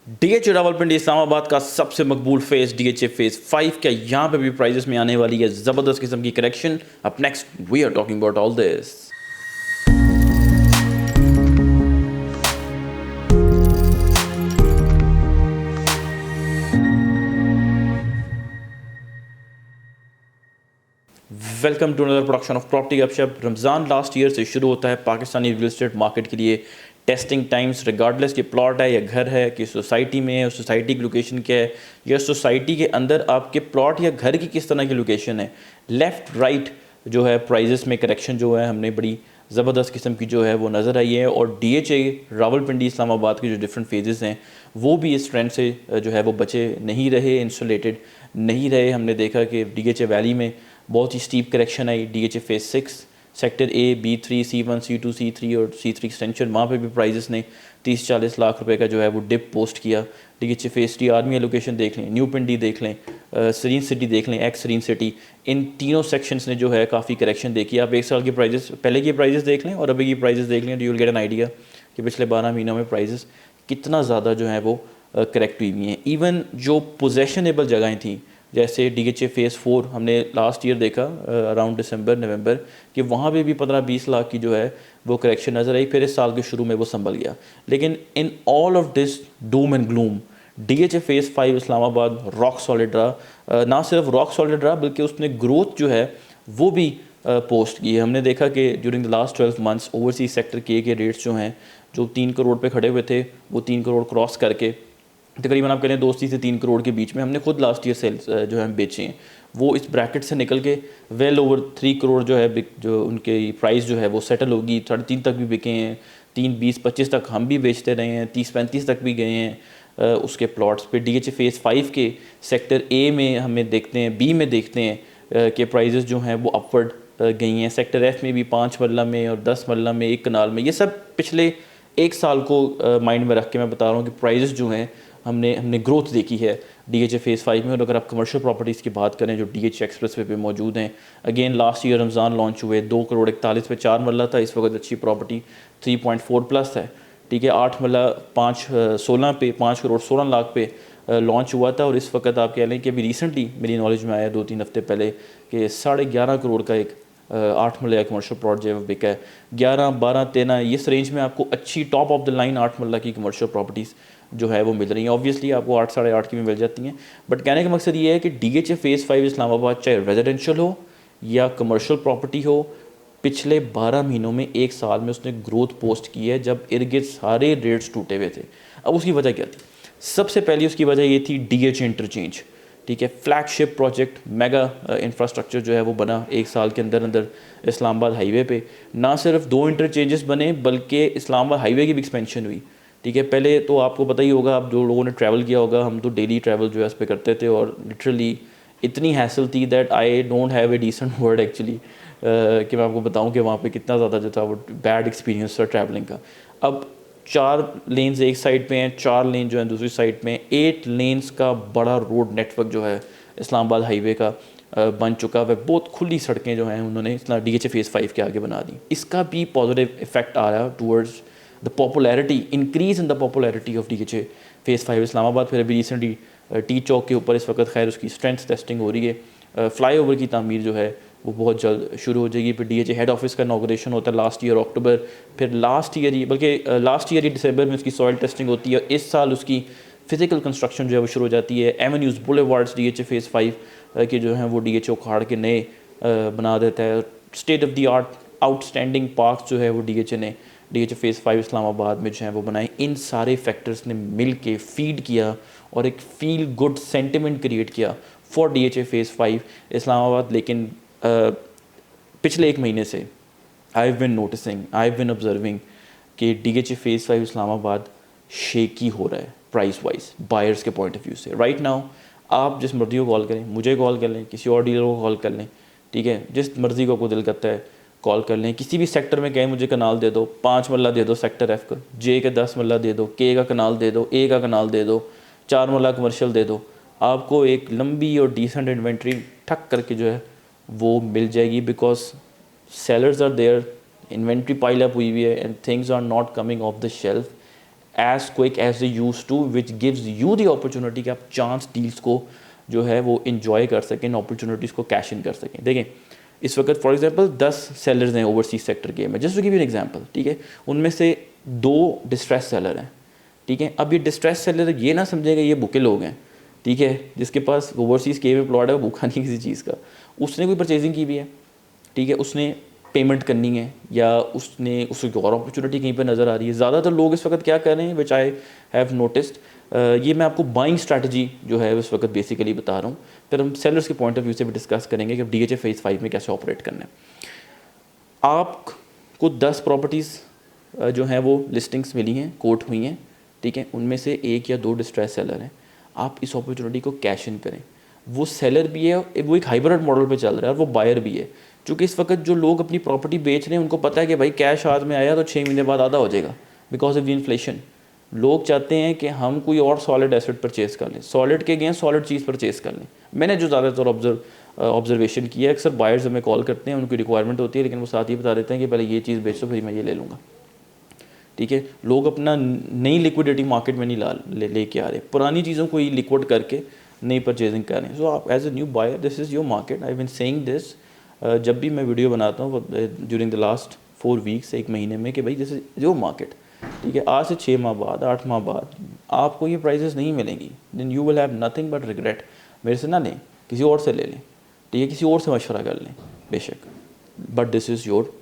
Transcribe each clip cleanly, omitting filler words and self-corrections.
DHA Rawalpindi Islamabad का सबसे मकबूल face DHA face 5 क्या यहाँ पे भी प्राइजेस में आने वाली है ज़बरदस्त किस्म की correction. Up next we are talking about all this. Welcome to another production of property Gapshap. Ramzan last year से शुरू होता है पाकिस्तानी रियल एस्टेट मार्केट के लिए टेस्टिंग टाइम्स, रिगार्डलेस कि प्लॉट है या घर है कि सोसाइटी में है, सोसाइटी की लोकेशन क्या है या सोसाइटी के अंदर आपके प्लॉट या घर की किस तरह की लोकेशन है। लेफ़्ट राइट जो है प्राइजेस में करेक्शन जो है हमने बड़ी ज़बरदस्त किस्म की जो है वो नज़र आई है। और डीएचए रावलपिंडी इस्लामाबाद के जो डिफरेंट फेजेस हैं वो भी इस ट्रेंड से जो है वो बचे नहीं रहे, इंसुलेटेड नहीं रहे। हमने देखा कि डीएचए वैली में बहुत ही स्टीप करेक्शन आई। DHA phase 6 sector A, B3, C1, C2, C3 और C3 एक्सटेंशन, वहाँ पे भी प्राइजेस ने 30-40 लाख रुपए का जो है वो डिप पोस्ट किया। DHA face T army location देख लें, न्यू पिंडी देख लें, सरीन सिटी देख लें, एक्स सरीन सिटी, इन तीनों सेक्शंस ने जो है काफ़ी करेक्शन देखी। आप एक साल की प्राइजेस पहले की प्राइजेस देख लें और अभी की प्राइजेस देख लें तो you will get an idea कि पिछले 12 महीनों में प्राइजेस कितना ज़्यादा जो है वो करेक्ट हुई हुई हैं। इवन जो पोजेशनेबल जगहें थी जैसे डीएचए फेज़ 4 हमने लास्ट ईयर देखा अराउंड दिसंबर नवंबर कि वहाँ पे भी 15-20 लाख की जो है वो करेक्शन नज़र आई। फिर इस साल के शुरू में वो संभल गया। लेकिन in all of this Doom and gloom DHA phase 5 Islamabad rock solid रहा। ना सिर्फ रॉक सॉलिड रहा बल्कि उसने ग्रोथ जो है वो भी पोस्ट की है। हमने देखा कि during the last 12 months overseas sector के रेट्स जो हैं जो 3 करोड़ पे खड़े हुए थे वो 3 करोड़ क्रॉस करके तकरीबन आप करें 2 से 3 करोड़ के बीच में हमने खुद लास्ट ईयर सेल्स जो है बेचे हैं। वो इस ब्रैकेट से निकल के वेल ओवर 3 करोड़ जो है जो उनके प्राइस जो है वो सेटल होगी। 3.5 तक भी बिके हैं, 3-20-25 तक हम भी बेचते रहे हैं, 30-35 तक भी गए हैं उसके प्लॉट्स पे। डीएचए फेज़ 5 के सेक्टर ए में हमें देखते हैं, बी में देखते हैं कि प्राइजेस जो हैं वो अपवर्ड गई हैं। सेक्टर एफ में भी 5 मरला में और 10 मरला में, 1 कनाल में, ये सब पिछले 1 साल को माइंड में रख के मैं बता रहा हूँ कि प्राइजेस जो हैं हमने ग्रोथ देखी है डीएचए फेज़ 5 में। और अगर आप कमर्शियल प्रॉपर्टीज़ की बात करें जो डीएचए एक्सप्रेस वे पे मौजूद हैं, again last year Ramzan launch हुए 2 करोड़ 41 पे 4 मरला था। इस वक्त अच्छी प्रॉपर्टी 3.4 प्लस है, ठीक है। 8 मरला 5 पे 5 करोड़ 16 लाख पे लॉन्च हुआ था। और इस वक्त आप कह लें कि अभी रिसेंटली मेरी नॉलेज में आया 2-3 हफ्ते पहले कि 11.5 करोड़ का एक 8 मरला कमर्शियल प्लॉट जो है बिका है। 11, 12, 13 इस रेंज में आपको अच्छी टॉप ऑफ द लाइन 8 मरला की कमर्शियल प्रॉपर्टीज़ जो है वो मिल रही हैं। ऑब्वियसली आपको 8, 8.5 की भी मिल जाती हैं। बट कहने का मकसद ये है कि डीएचए फेज़ 5 इस्लामाबाद चाहे रेजिडेंशियल हो या कमर्शियल प्रॉपर्टी हो, पिछले 12 महीनों में 1 साल में उसने ग्रोथ पोस्ट की है जब इर्द गिर्द सारे रेट्स टूटे हुए थे। अब उसकी वजह क्या थी? सबसे पहली उसकी वजह ये थी डीएचए इंटरचेंज, ठीक है। फ्लैगशिप प्रोजेक्ट मेगा इंफ्रास्ट्रक्चर जो है वो बना 1 साल के अंदर अंदर इस्लामाबाद हाईवे पे। ना सिर्फ 2 इंटरचेंजेस बने बल्कि इस्लामाबाद हाईवे की भी एक्सपेंशन हुई, ठीक है। पहले तो आपको पता ही होगा, आप जो लोगों ने ट्रैवल किया होगा, हम तो डेली ट्रैवल जो है उस पर करते थे और लिटरली इतनी हैसल थी that I don't have a decent word actually कि मैं आपको बताऊं कि वहाँ पे कितना ज़्यादा जो था वो बैड एक्सपीरियंस था ट्रैवलिंग का। अब 4 लेन्स एक साइड पे हैं, 4 लेन जो हैं दूसरी साइड पे हैं, 8 लेन्स का बड़ा रोड नेटवर्क जो है इस्लामाबाद हाईवे का बन चुका है। बहुत खुली सड़कें जो हैं उन्होंने डीएचए फेज़ 5 के आगे बना दी। इसका भी पॉजिटिव इफेक्ट आ रहा towards the popularity, increase in the popularity of DHA phase 5 Islamabad. फिर अभी रिसेंटली टी चौक के ऊपर इस वक्त खैर उसकी स्ट्रेंथ टेस्टिंग हो रही है। फ्लाई ओवर की तामीर जो है वो बहुत जल्द शुरू हो जाएगी। फिर डीएचए हेड ऑफिस का इनॉग्रेशन होता है लास्ट ईयर अक्टूबर, फिर लास्ट ईयर ही दिसंबर में उसकी सॉइल टेस्टिंग होती है। इस साल उसकी फिजिकल कंस्ट्रक्शन जो है वो शुरू हो जाती है। एवेन्यूज़, बुलेवार्ड्स डीएचए फेज़ 5 के जो हैं वो डीएचए उखाड़ के नए बना देता है। State of the art outstanding park जो है वो डीएचए फेज़ 5 इस्लामाबाद में जो है वो बनाए। इन सारे फैक्टर्स ने मिल के फीड किया और एक फील गुड सेंटिमेंट क्रिएट किया फॉर डीएचए फेज़ 5 इस्लामाबाद। लेकिन पिछले 1 महीने से आई हैव बिन ऑब्जर्विंग कि डीएचए फेज़ 5 इस्लामाबाद शेकी हो रहा है प्राइस वाइज बायर्स के पॉइंट ऑफ व्यू से। राइट नाउ आप जिस मर्जी को कॉल करें, मुझे कॉल कर लें, किसी और डीलर को कॉल कर लें, ठीक है, जिस मर्जी को आपको दिल करता है कॉल कर लें। किसी भी सेक्टर में कहें मुझे कनाल दे दो, 5 मरला दे दो सेक्टर एफ का, जे का 10 मरला दे दो, के का कनाल दे दो, ए का कनाल दे दो, 4 मरला कमर्शियल दे दो, आपको एक लंबी और डिसेंट इन्वेंट्री ठक करके जो है वो मिल जाएगी। Because sellers are there, inventory pile up हुई हुई है and things are not coming off the shelf as quick as they used to, which gives you the opportunity कि आप चांस डील्स को जो है वो इन्जॉय कर सकें, अपॉर्चुनिटीज़ को कैश इन कर सकें। देखें इस वक्त फॉर एग्जांपल 10 सेलर्स हैं ओवरसीज सेक्टर के में, just to give you an example, ठीक है, उनमें से 2 डिस्ट्रेस सेलर हैं, ठीक है। अब ये डिस्ट्रेस सेलर ये ना समझेगा ये भूखे लोग हैं, ठीक है, जिसके पास ओवरसीज़ के में प्लॉट है वो भूखा नहीं किसी चीज़ का, उसने कोई परचेजिंग की भी है, ठीक है, उसने पेमेंट करनी है या उसकी और अपॉर्चुनिटी कहीं पर नज़र आ रही है। ज़्यादातर लोग इस वक्त क्या कर रहे हैं, विच आई हैव नोटिस्ड, ये मैं आपको बाइंग स्ट्रैटेजी जो है इस वक्त बेसिकली बता रहा हूँ, फिर हम सेलर्स के पॉइंट ऑफ व्यू से भी डिस्कस करेंगे कि DHA फेज़ 5 में कैसे ऑपरेट करना है। आपको 10 प्रॉपर्टीज़ जो हैं वो लिस्टिंग्स मिली हैं, कोट हुई हैं, ठीक है, उनमें से 1 या 2 डिस्ट्रेस सेलर हैं, आप इस अपॉर्चुनिटी को कैश इन करें। वो सेलर भी है, वो एक हाइब्रिड मॉडल पे चल रहा है, और वो बायर भी है, क्योंकि इस वक्त जो लोग अपनी प्रॉपर्टी बेच रहे हैं उनको पता है कि भाई कैश हाथ में आया तो 6 महीने बाद आधा हो जाएगा बिकॉज ऑफ द इन्फ्लेशन। लोग चाहते हैं कि हम कोई और सॉलिड एसेट परचेज़ कर लें, सॉलिड के अगेंस्ट सॉलिड चीज़ परचेज़ कर लें। मैंने जो ज़्यादातर ऑब्जर्वेशन किया है, अक्सर बायर्स हमें कॉल करते हैं, उनकी रिक्वायरमेंट होती है, लेकिन वो साथ ही बता देते हैं कि पहले ये चीज़ बेचो फिर मैं ये ले लूँगा, ठीक है। लोग अपना नई लिक्विडिटी मार्केट में नहीं लेके आ रहे, पुरानी चीज़ों को ही लिक्विड करके नई परचेजिंग कर रहे हैं। सो आप as a new buyer, this is your market. I been saying this जब भी मैं वीडियो बनाता हूँ ड्यूरिंग द लास्ट 4 वीक्स, 1 महीने में, कि भाई दिस इज़ योर मार्केट, ठीक है। आज से 6 माह बाद, 8 माह बाद आपको ये प्राइजेस नहीं मिलेंगी, then you will have nothing but regret. मेरे से ना लें, किसी और से ले लें, ठीक है, किसी और से मशवरा कर लें बेशक, but this is your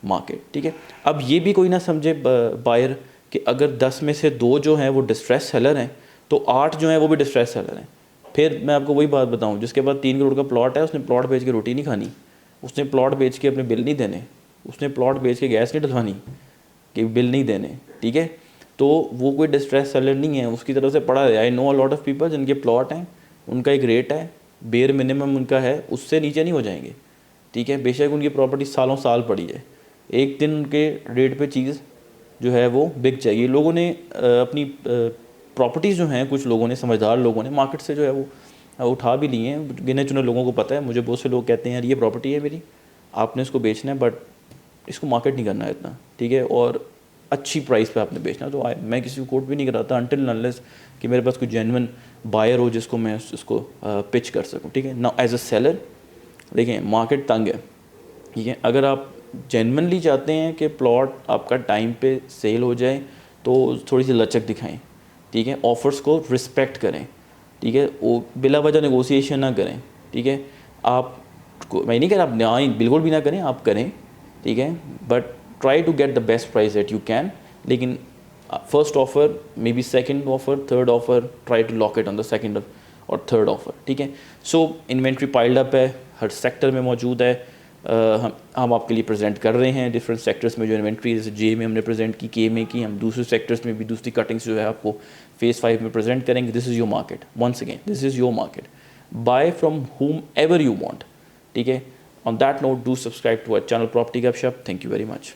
market, ठीक है। अब ये भी कोई ना समझे बायर कि अगर 10 में से 2 जो हैं वो डिस्ट्रेस सेलर हैं तो 8 जो हैं वो भी डिस्ट्रेस सेलर हैं। फिर मैं आपको वही बात बताऊं, जिसके पास 3 करोड़ का प्लॉट है, उसने प्लॉट बेच के रोटी नहीं खानी, उसने प्लॉट बेच के अपने बिल नहीं देने, उसने प्लॉट बेच के गैस नहीं डलवानी कि बिल नहीं देने, ठीक है। तो वो कोई डिस्ट्रेस सेलर नहीं है, उसकी तरफ से पड़ा है। I know a lot of people जिनके प्लॉट हैं, उनका एक रेट है, बेयर मिनिमम उनका है, उससे नीचे नहीं हो जाएंगे, ठीक है। बेशक उनकी प्रॉपर्टी सालों साल पड़ी है, एक दिन उनके रेट पे चीज़ जो है वो बिक जाएगी। लोगों ने अपनी प्रॉपर्टीज़ जो हैं, कुछ लोगों ने, समझदार लोगों ने मार्केट से जो है वो उठा भी लिए हैं। गिने चुने लोगों को पता है, मुझे बहुत से लोग कहते हैं यार ये प्रॉपर्टी है मेरी, आपने इसको बेचना है, बट इसको मार्केट नहीं करना है इतना, ठीक है, और अच्छी प्राइस पे आपने बेचना। तो मैं किसी को कोट भी नहीं कराता अनटिल अनलेस कि मेरे पास कोई जेन्युइन बायर हो जिसको मैं उसको पिच कर सकूँ, ठीक है। नाउ एज अ सेलर देखें मार्केट तंग है, ठीक है। अगर आप जेन्युइनली चाहते हैं कि प्लॉट आपका टाइम पे सेल हो जाए तो थोड़ी सी लचक दिखाएं, ठीक है, ऑफर्स को रिस्पेक्ट करें, ठीक है, वो बिला वजह नेगोशिएशन ना करें, ठीक है। आप मैं नहीं कह रहा आप ना बिल्कुल भी ना करें, आप करें, ठीक है, but try to get the best price that you can. लेकिन first offer, may be second offer, third offer, try to lock it on the second और थर्ड ऑफर, ठीक है। सो इन्वेंट्री पाइल्ड अप है, हर सेक्टर में मौजूद है। हम आपके लिए प्रेजेंट कर रहे हैं डिफरेंट सेक्टर्स में जो इन्वेंट्री, जैसे जे में हमने प्रेजेंट की, के में की, हम दूसरे सेक्टर्स में भी दूसरी कटिंग्स जो है आपको फेज़ 5 में प्रेजेंट करेंगे। This is your market, once again this is your market, buy from whom ever you want, ठीक है। On that note, do subscribe to our channel property Gupshup. Thank you very much.